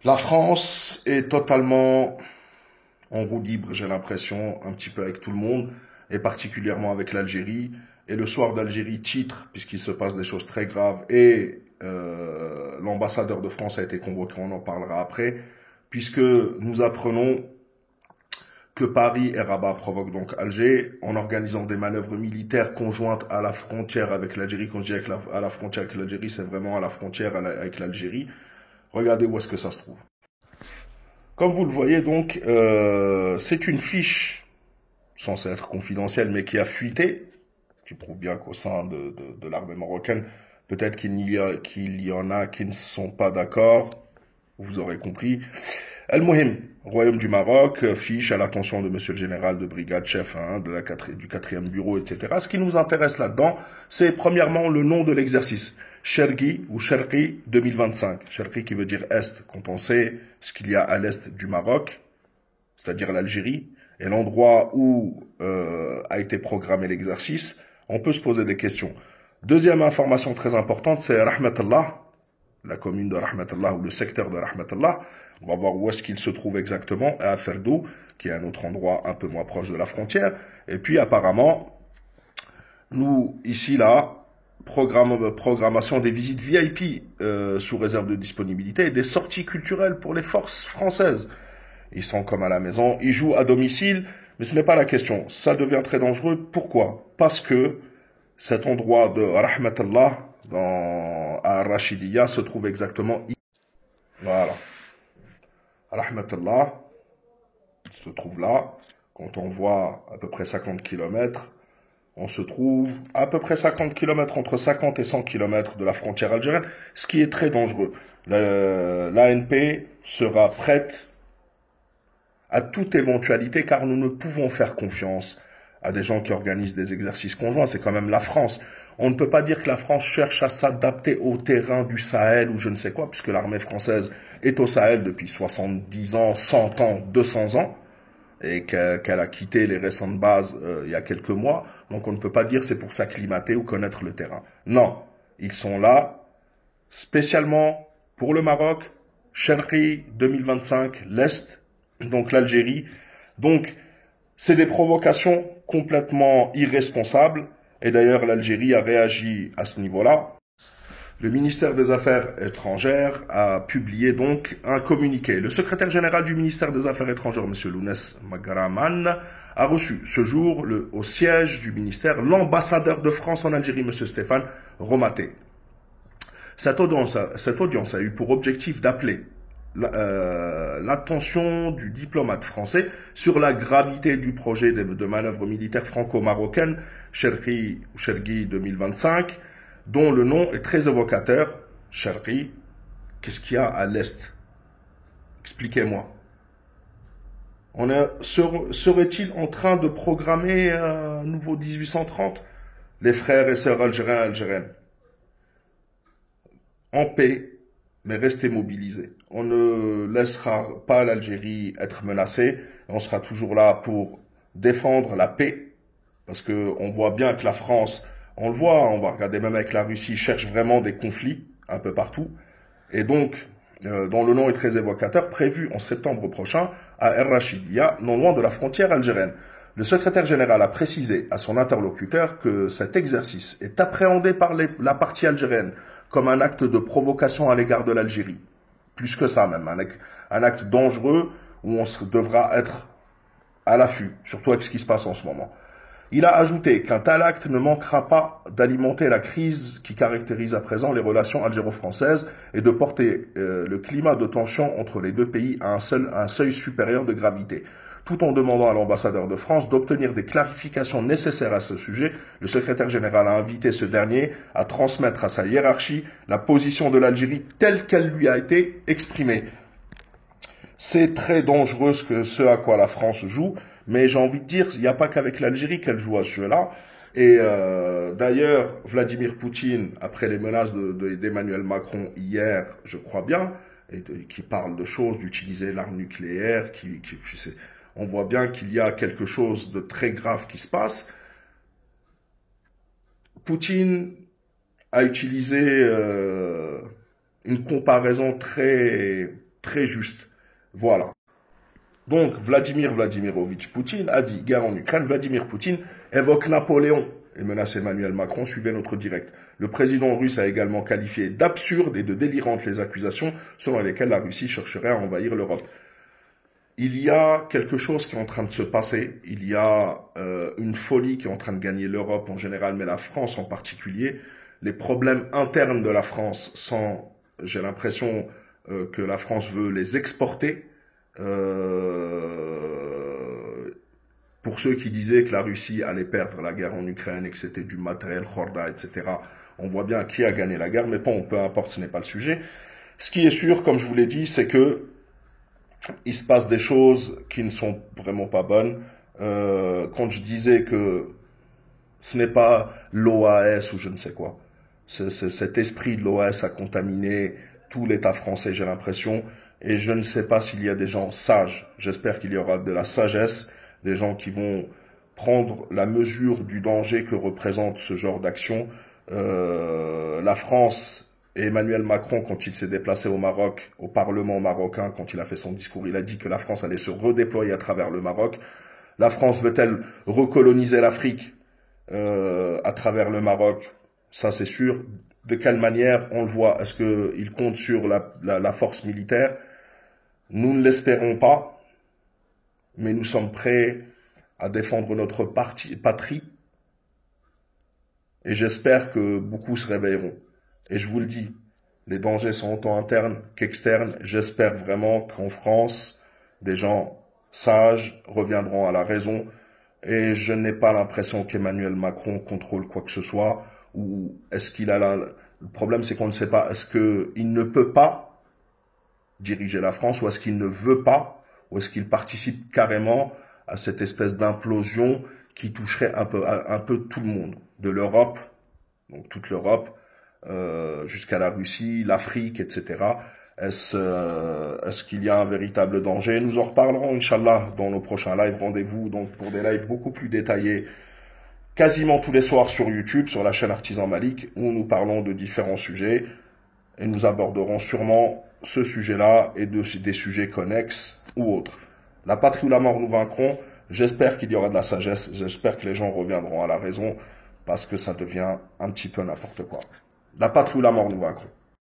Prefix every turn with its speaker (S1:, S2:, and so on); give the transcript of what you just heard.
S1: La France est totalement en roue libre, j'ai l'impression, un petit peu avec tout le monde, et particulièrement avec l'Algérie. Et le soir d'Algérie titre, puisqu'il se passe des choses très graves, et l'ambassadeur de France a été convoqué, on en parlera après, puisque nous apprenons que Paris et Rabat provoquent donc Alger en organisant des manœuvres militaires conjointes à la frontière avec l'Algérie. Quand je dis à la frontière avec l'Algérie, c'est vraiment à la frontière avec l'Algérie. Regardez où est-ce que ça se trouve. Comme vous le voyez donc, c'est une fiche censée être confidentielle mais qui a fuité, qui prouve bien qu'au sein de l'armée marocaine, peut-être qu'il y en a qui ne sont pas d'accord, vous aurez compris. Al-Mohim, Royaume du Maroc, fiche à l'attention de monsieur le général de brigade, chef du 4e bureau, etc. Ce qui nous intéresse là-dedans, c'est premièrement le nom de l'exercice. Chergui ou Cherki 2025. Cherki qui veut dire Est, quand on sait ce qu'il y a à l'Est du Maroc, c'est-à-dire l'Algérie, et l'endroit où a été programmé l'exercice, on peut se poser des questions. Deuxième information très importante, c'est Rahmatallah, la commune de Rahmatallah ou le secteur de Rahmatallah. On va voir où est-ce qu'il se trouve exactement, à Ferdou, qui est un autre endroit un peu moins proche de la frontière. Et puis apparemment, nous, ici, là, programmation des visites VIP sous réserve de disponibilité et des sorties culturelles pour les forces françaises. Ils sont comme à la maison, ils jouent à domicile, mais ce n'est pas la question. Ça devient très dangereux. Pourquoi? Parce que cet endroit de Rahmatallah, à Rachidia, se trouve exactement ici. Voilà. Rahmatallah se trouve là. Quand on voit à peu près 50 kilomètres, on se trouve à peu près 50 kilomètres, entre 50 et 100 kilomètres de la frontière algérienne, ce qui est très dangereux. L'ANP sera prête à toute éventualité car nous ne pouvons faire confiance à des gens qui organisent des exercices conjoints. C'est quand même la France. On ne peut pas dire que la France cherche à s'adapter au terrain du Sahel ou je ne sais quoi, puisque l'armée française est au Sahel depuis 70 ans, 100 ans, 200 ans, et qu'elle a quitté les récentes bases il y a quelques mois. Donc on ne peut pas dire c'est pour s'acclimater ou connaître le terrain. Non, ils sont là spécialement pour le Maroc, Cherki 2025, l'Est, donc l'Algérie. Donc c'est des provocations complètement irresponsables. Et d'ailleurs, l'Algérie a réagi à ce niveau-là. Le ministère des Affaires étrangères a publié donc un communiqué. Le secrétaire général du ministère des Affaires étrangères, M. Lounès Magharaman, a reçu ce jour au siège du ministère l'ambassadeur de France en Algérie, M. Stéphane Romaté. Cette audience a eu pour objectif d'appeler l'attention du diplomate français sur la gravité du projet de manœuvre militaire franco-marocaine Cherki 2025, dont le nom est très évocateur. Cherki, qu'est-ce qu'il y a à l'Est? Expliquez-moi. Serait-il en train de programmer un nouveau 1830? Les frères et sœurs algériens et algériennes, en paix, mais restez mobilisés. On ne laissera pas l'Algérie être menacée. On sera toujours là pour défendre la paix, parce que on voit bien que la France, on le voit, on va regarder même avec la Russie, cherche vraiment des conflits un peu partout. Et donc, dont le nom est très évocateur, prévu en septembre prochain à El Rachidia, non loin de la frontière algérienne. Le secrétaire général a précisé à son interlocuteur que cet exercice est appréhendé par la partie algérienne comme un acte de provocation à l'égard de l'Algérie. Plus que ça même, un acte dangereux où on devra être à l'affût, surtout avec ce qui se passe en ce moment. Il a ajouté qu'un tel acte ne manquera pas d'alimenter la crise qui caractérise à présent les relations algéro-françaises et de porter le climat de tension entre les deux pays à un seuil supérieur de gravité. Tout en demandant à l'ambassadeur de France d'obtenir des clarifications nécessaires à ce sujet, le secrétaire général a invité ce dernier à transmettre à sa hiérarchie la position de l'Algérie telle qu'elle lui a été exprimée. C'est très dangereux ce à quoi la France joue, mais j'ai envie de dire, il n'y a pas qu'avec l'Algérie qu'elle joue à ce jeu-là. Et d'ailleurs, Vladimir Poutine, après les menaces d'Emmanuel Macron hier, je crois bien, qui parle de choses, d'utiliser l'arme nucléaire, on voit bien qu'il y a quelque chose de très grave qui se passe. Poutine a utilisé une comparaison très très juste. Voilà. Donc, Vladimir Vladimirovitch Poutine a dit guerre en Ukraine. Vladimir Poutine évoque Napoléon et menace Emmanuel Macron. Suivez notre direct. Le président russe a également qualifié d'absurdes et de délirantes les accusations selon lesquelles la Russie chercherait à envahir l'Europe. Il y a quelque chose qui est en train de se passer. Il y a une folie qui est en train de gagner l'Europe en général, mais la France en particulier. Les problèmes internes de la France j'ai l'impression que la France veut les exporter. Pour ceux qui disaient que la Russie allait perdre la guerre en Ukraine et que c'était du matériel Khorda, etc., on voit bien qui a gagné la guerre, mais bon, peu importe, ce n'est pas le sujet. Ce qui est sûr, comme je vous l'ai dit, c'est que il se passe des choses qui ne sont vraiment pas bonnes. Quand je disais que ce n'est pas l'OAS ou je ne sais quoi, cet esprit de l'OAS a contaminé tout l'État français, j'ai l'impression, et je ne sais pas s'il y a des gens sages. J'espère qu'il y aura de la sagesse, des gens qui vont prendre la mesure du danger que représente ce genre d'action. La France et Emmanuel Macron, quand il s'est déplacé au Maroc, au Parlement marocain, quand il a fait son discours, il a dit que la France allait se redéployer à travers le Maroc. La France veut-elle recoloniser l'Afrique à travers le Maroc? Ça, c'est sûr. De quelle manière? On le voit. Est-ce qu'il compte sur la force militaire? Nous ne l'espérons pas, mais nous sommes prêts à défendre notre patrie. Et j'espère que beaucoup se réveilleront. Et je vous le dis, les dangers sont autant internes qu'externes. J'espère vraiment qu'en France, des gens sages reviendront à la raison. Et je n'ai pas l'impression qu'Emmanuel Macron contrôle quoi que ce soit. Ou est-ce qu'il a le problème, c'est qu'on ne sait pas. Est-ce qu'il ne peut pas diriger la France ou est-ce qu'il ne veut pas? Ou est-ce qu'il participe carrément à cette espèce d'implosion qui toucherait un peu tout le monde? De l'Europe, donc toute l'Europe, jusqu'à la Russie, l'Afrique, etc. Est-ce qu'il y a un véritable danger? Nous en reparlerons, Inch'Allah, dans nos prochains lives. Rendez-vous donc pour des lives beaucoup plus détaillés, quasiment tous les soirs sur YouTube, sur la chaîne Artisan Malik, où nous parlons de différents sujets. Et nous aborderons sûrement ce sujet-là et des sujets connexes ou autres. La patrie ou la mort, nous vaincrons. J'espère qu'il y aura de la sagesse. J'espère que les gens reviendront à la raison parce que ça devient un petit peu n'importe quoi. La patrie ou la mort, nous vaincrons.